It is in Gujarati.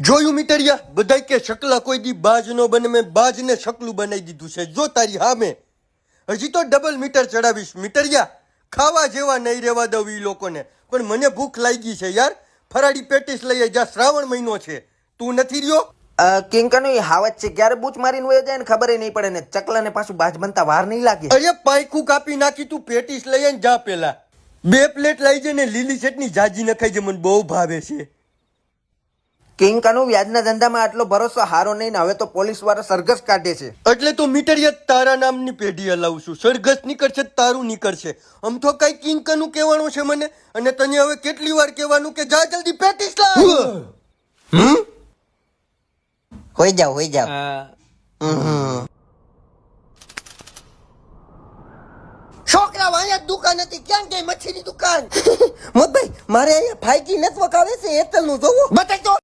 જોયું મીટરિયા બધાય કે શકલા કોઈ દી બાજ નો બને, મેં બાજને શકલું બનાવી દીધું છે. જો તારી સામે હજી તો ડબલ મીટર ચડાવીશ. મીટરિયા ખાવા જેવા નહીં રહેવા દઉં ઈ લોકોને. પણ મને ભૂખ લાગી છે યાર. ફરાળી પેટીસ લઈ જા, શ્રાવણ મહિનો છે. તું નથી રહ્યો? કિંકનું હાવત છે, ક્યારે બૂચ મારીને વયો જાય ને ખબર નહીં પડે ને. ચકલાને પાછું બાજ બનતા વાર નહીં લાગે. અરે પાયખું કાપી નાખી. તું પેટીસ લઈ આવીને જા. પેલા 2 પ્લેટ લઈ જઈને લીલી ચટણી જાજી નખાઈ છે, મને બહુ ભાવે છે. કિંકનું વ્યાજના ધંધામાં આટલો ભરોસો હારો નહીં ને હવે તો પોલીસ વાળા સરઘસ કાઢે છે. એટલે તો મીટરિયા તારા નામની પેઢી હલાવું છું. સરઘસ નીકળશે તારું નીકળશે. આમ તો કઈ કિંકનું કહેવાનું છે મને, અને તને હવે કેટલી વાર કહેવાનું કે જા જલ્દી પેટીસ લાવ. હોઈ જાવ. છોકરા અહીંયા દુકાન હતી, ક્યાં ગઈ મચ્છીની દુકાન? મોતભાઈ મારે અહીંયા ફાઈજી નેટવર્ક આવે છે એરટેલ નું જોવું. બતાઈ તો.